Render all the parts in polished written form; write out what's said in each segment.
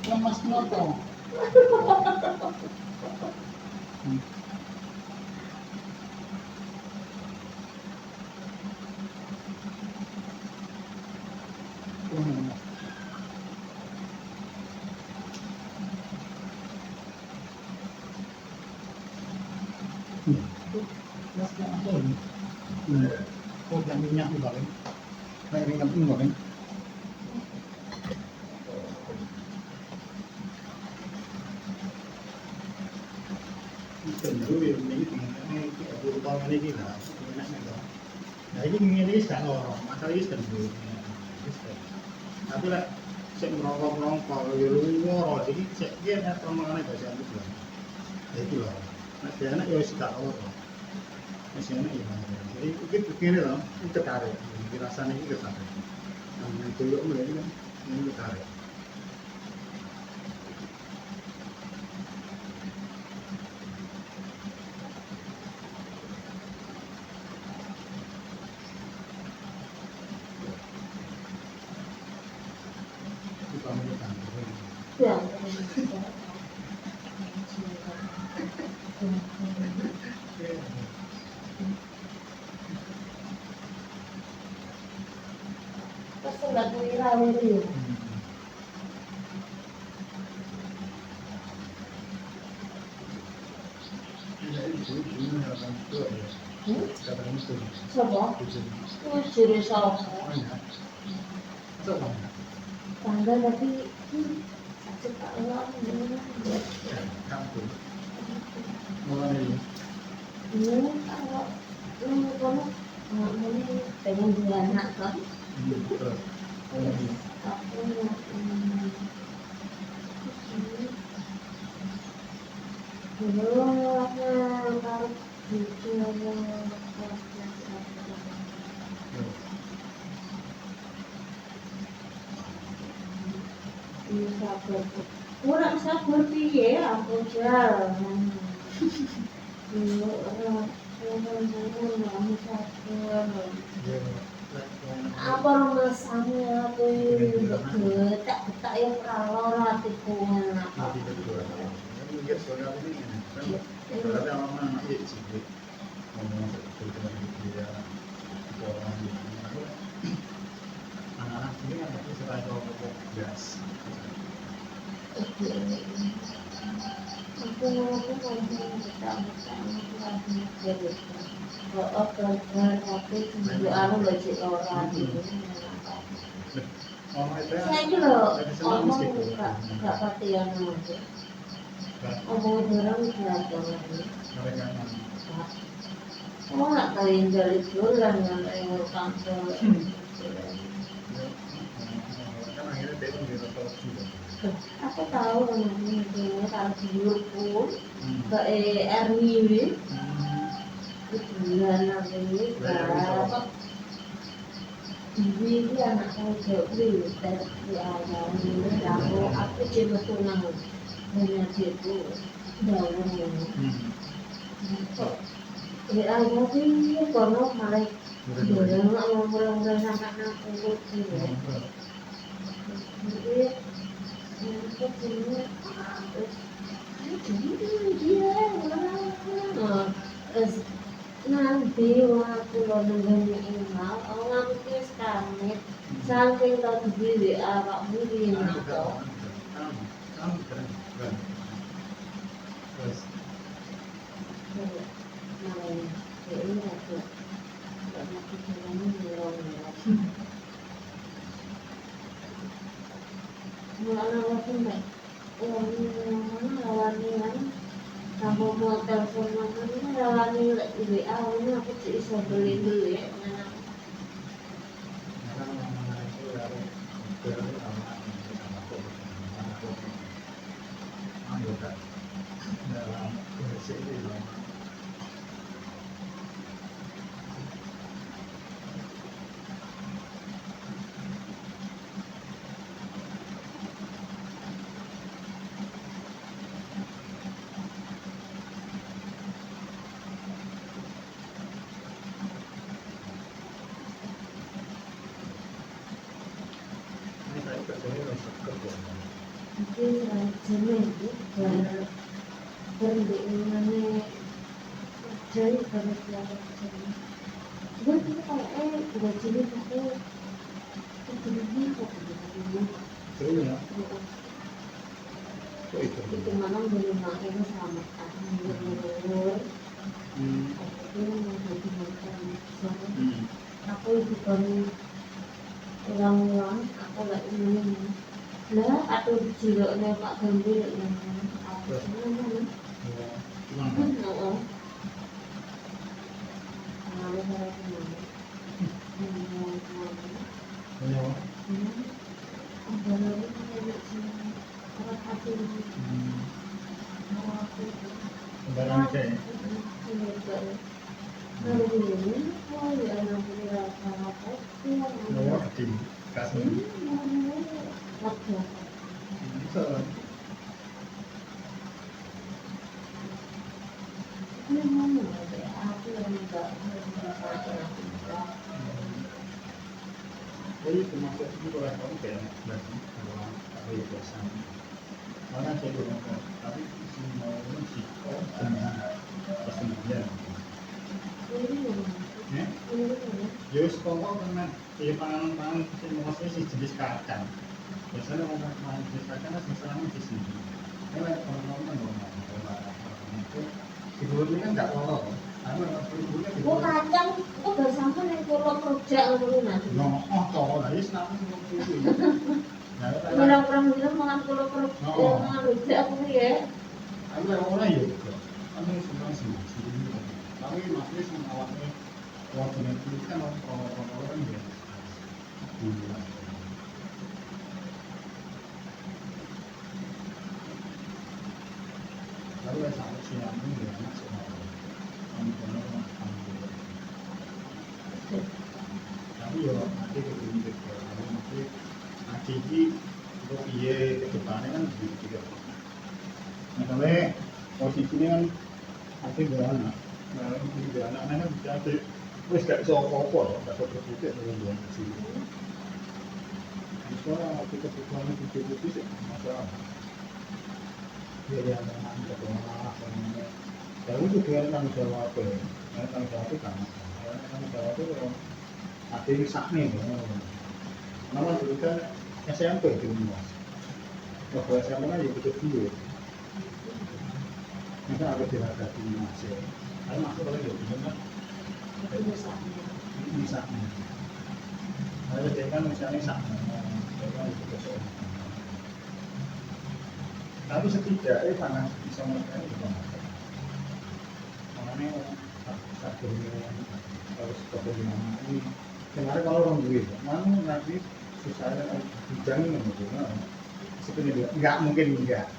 lemas nopo. Kok yang minyak juga kan? Kayak minyak juga kan? Dulu yang ini tinggalnya ini berupa ini lah, enaknya loh. Nah ini sekarang orang, masalah ini sekarang tapi lah saya merongkok ya luar, jadi saya kira permangannya bahasa Inggris lah. Ya itu lah. Masih anak ya suka orang, masih anak ya. Jadi mungkin begini loh, ini tertarik, rasanya ini tertarik. Yang tuyuk mulai kan, ini tertarik. Ya. Pasti nggak kira itu. Siapa? Ciri salah. Tangga tapi sakit tak ulang ini. Ini kalau ini kamu ini pengen dua anak kan? Aku belum kalau kurang sabar piye aku jalan. Apa rasanya tuh getak-getak yang kalau hatiku apa? Mungkin soalnya ini kan, soalnya anak ya sih, ngomong seperti dia orang gitu. Anak-anak ini kan tapi setelah itu gas. Aku ngomong getak-getak jadi. Oh, tapi dulu aku baca orang gitu. Saya itu loh, ngomong nggak perhatian aja. Ngomong orang belajar. Oh, nggak kalian dari bulan yang kantor. Aku tahu namanya kalau tidur pun ke RW bulan ini berapa? Ini anak saya jauh dari awal ini aku coba tunang dengan itu dalam ini. Ada sih kono malah dorong mau mulai sampai nangkut gitu. Jadi aku punya dia nanti waktu lo nungguin email orang itu skamit saking lo dibeli awak beli atau ini aku karena pikirannya ngilang mulai waktu mbak mana lawani kan kamu mau telepon mana lawani WA ini aku bisa beli dulu ya mungkin selain itu berbentuknya jadi pada keluarga jadi gue tuh kayaknya udah jadi aku lebih kok gitu Serunya kok itu mana belum makin sama bener-bener itu menjadi macam aku itu kan ulang-ulang aku gak ingin lah atau ciloknya Pak Gembel yang apa namanya oh Barang aja ya. Nomor di kasih. Bisa. Jadi termasuk itu kalau kamu kayak berarti kalau aku ya biasa. Mana saya belum tahu, tapi semua sih pasti dia. Ya, Yus pokok karena pangan semua sih jenis kacang. Biasanya orang pangan jenis kacang kan misalnya di sini. Kalau orang kan itu sebelumnya kan nggak lorong. Oh kacang, kok gak sama nih kalau kerja ngurunan. No, toh, lah yes nama semua itu. Orang-orang bilang makan pulau kerja, makan kerja aku ya. Aku orang ya, kamu semua sih. Tapi masih sama awalnya, waktu itu kan orang ya. Lalu ada satu siang ini dia masuk tapi ya nanti ketemu kalau nanti ini untuk iya ke depannya kan begitu juga. Misalnya posisinya kan nanti beranak, nah ini beranak kan bisa nanti wes gak bisa apa-apa loh, gak bisa berpikir dengan buang kecil. Misalnya kita kebutuhan putih sih masalah. Dia ada angkat rumah, lalu juga tanggung jawab apa? Tanggung jawab itu kan, tanggung jawab itu kalau ada yang sakni, nama dulu kan SMP di rumah. Kalau SMP kan ya butuh duit. Maka ada diragati masih. Kalau masuk lagi ya benar kan? Sakni. Kalau dia kan misalnya sakni, dia kan itu sesuatu. Tapi setidaknya sangat bisa mengenai juga makanya satunya harus bagaimana ini kemarin kalau orang duit mana nanti susahnya dijamin gitu sebenarnya nggak mungkin enggak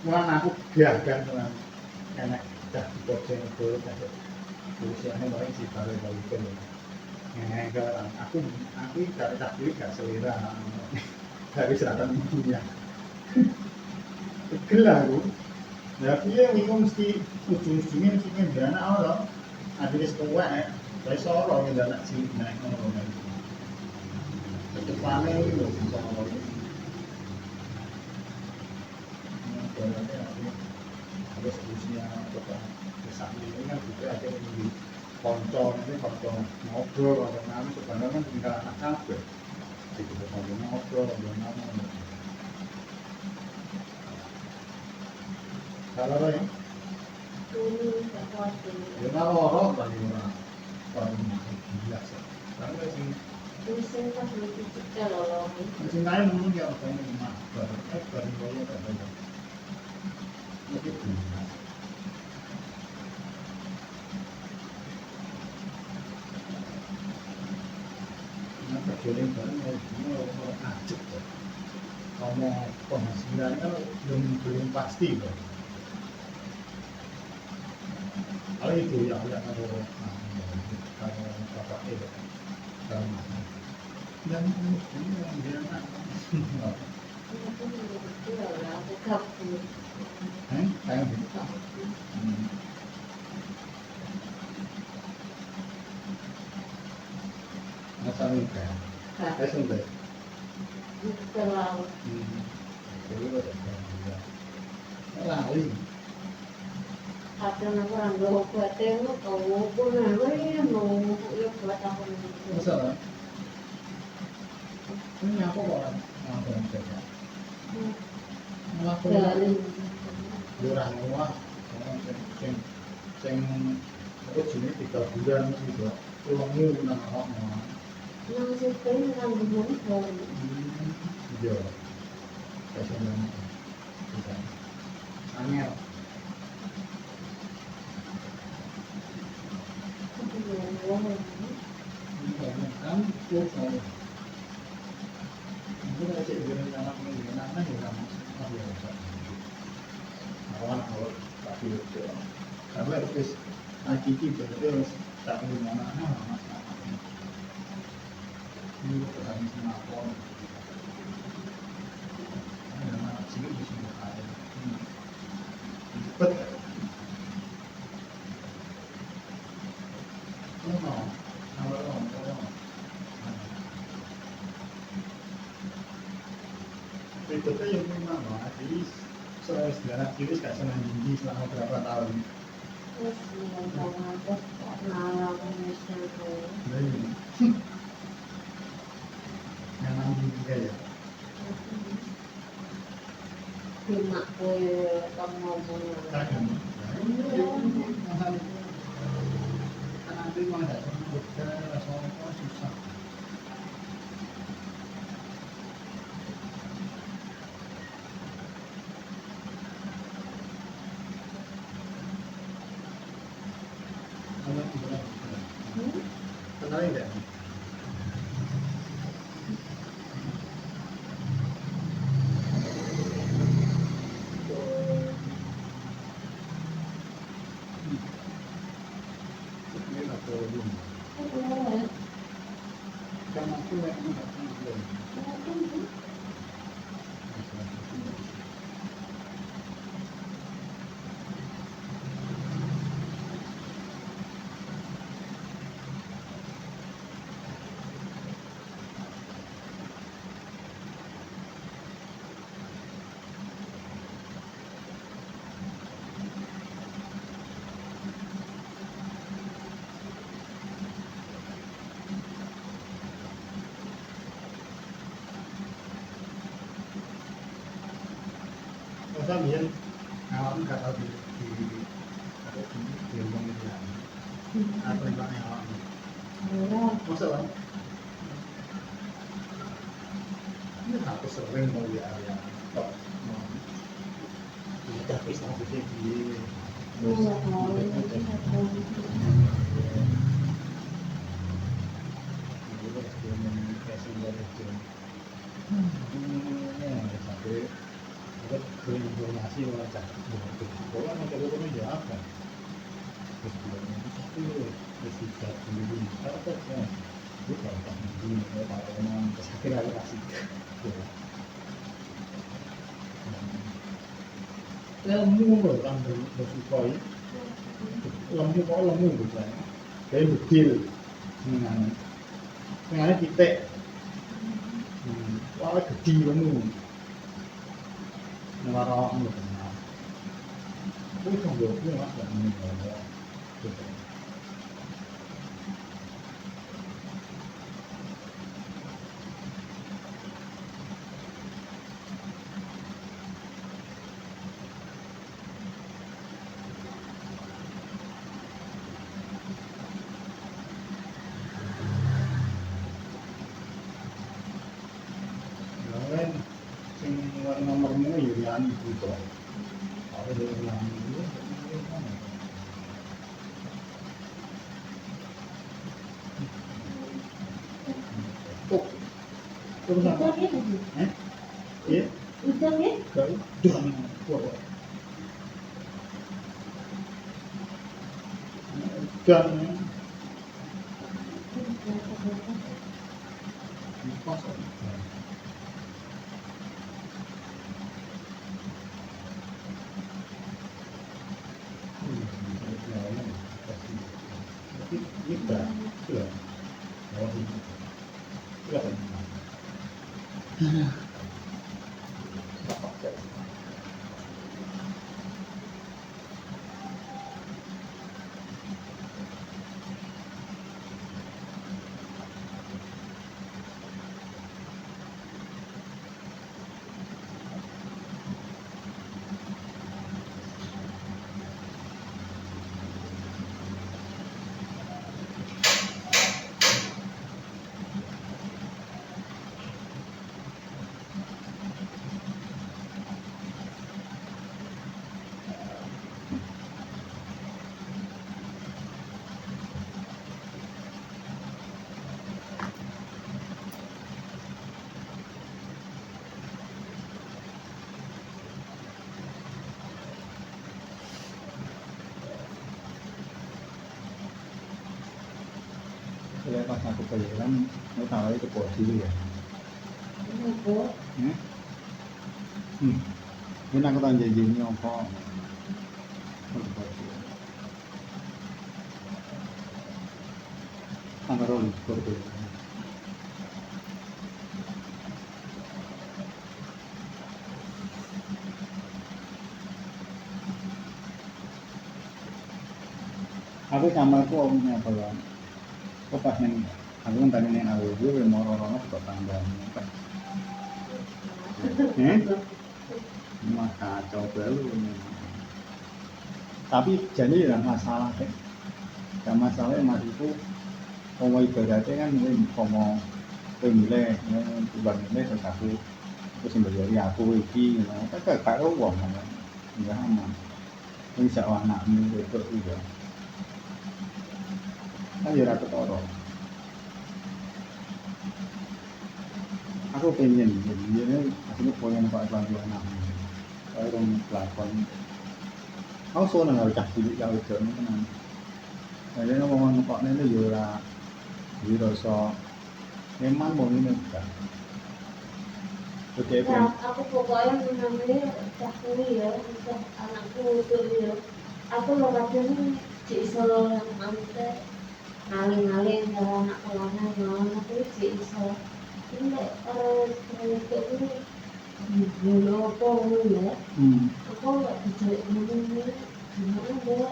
malah aku gagal dengan enak dah di pojok itu ada usianya paling sih baru itu aku dari tadi gak selera dari seratan ibunya gelar aku, ya dia bingung mesti ujung-ujungnya mesti ngedana awal, akhirnya setua ya, dari Solo ngedana sih naik nol lagi, kedepannya itu Solo, berarti ada seterusnya coba besar ini kan juga ada yang di konco ngobrol atau nama sebenarnya kan tinggal anak kafe, jadi konco ngobrol atau nama. Kalau ya, ya kalau orang bagi orang gila sih. Karena sih, cintanya mulu dia orang yang mah, baru boleh tak ada. Mungkin gila. Nah, kecuali baru orang ajak tuh. Kamu penghasilannya belum pasti loh. Kalau itu yang kalau bapak itu kalau dan ini yang dia nak kayak gitu masa ini kayak sudah terlalu dulu ada juga. Lali. Kadang aku orang bawa bateng kau pun namanya mau ya buat aku Masalah. Ini aku kok ngomong coba. Malah aku dari lurah wah, sing aku sini 3 bulan gitu. Ulangmu nang ono. yang sering kan gimana kalau Iya. Biasanya bisa. Angel. aku bilang Ini kan tuh saya. Mungkin ada cek bilang anak ini anak juga masuk biasa. Awal tapi itu. Karena itu akiki betul tak di mana mas. Ini pesan smartphone. Ada anak sini di sini ada. Cepet. Berikutnya yang pertama, jadi soal sejarah Kudus gak senang tinggi selama berapa tahun. terus yang ada malam misalnya Yang tinggi juga ya. cuma kue kamu punya Kadang. Mahal itu. Kan nanti mau ada kerja, soalnya susah. Kenalin nggak? Ini nggak belum. Kan aku yang nggak belum. Masa biar awam nggak tahu di apa di ngomong itu ya. Apa yang pakai awam? Masa bang? Ini aku sering mau di area top. Tapi sama sih di informasi macam orang macam itu ya apa terus bilangnya itu resiko sendiri apa ya bukan tak mungkin kalau memang kesakit relasi ilmu loh kan bersukai ilmu bukan kayak detail dengan titik wah gede ilmu Ngarang lu kenal. Itu kan gue nggak ada meninggal. Lain sing nomormu Yulian gitu. Kalau dia bilang itu, oh, terus apa? Iya, dari dan kuat. Dan pas. Kita sudah sudah ya kan mau tahu itu posisi ya. Kenapa? Ya. Ini aku tanya jadi apa? Angkara seperti itu. Aku sama aku omnya apa ya? Kok pas neng, aku kan tadi neng aku gue mau orang kok tangga apa? Mah kacau baru. Tapi jadi ya masalah deh. Ya masalahnya mas itu mau ibaratnya kan mungkin mau pemilih, tiba milih terus aku terus dari aku iki, kan gak uang kan, enggak aman. Insya Allah anakmu itu juga. Kan ya rata orang. Aku pengen, jadi aku pengen pak bantu anakmu. Orang pelakon. Aku soalnya nggak cah cilik kalau itu kan. Jadi ngomong pak ini juga, jadi rasa memang mau ini enggak. Oke, Ya, aku pokoknya namanya cakuri ya, untuk anakku itu ya. Aku lokasinya di Solo yang ante ngaling-ngaling dari anak kelana malam aku di Solo. Ini itu dulu apa ya? Aku nggak bisa ngomongnya gimana dia?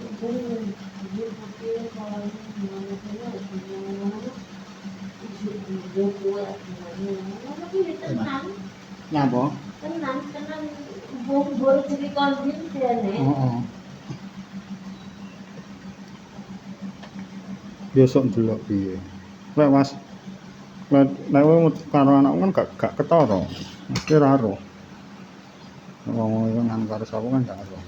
Jadi pakai kalau gimana punya gimana? Dia kuat gimana? Tapi tenang. Nyapa? Tenang bor cerita gitu ya nek. Besok delok piye. Lek Mas, lek karo anakku kan gak ketara. Mesti ra ero. Wong ngomong kan karo sapa kan gak ero.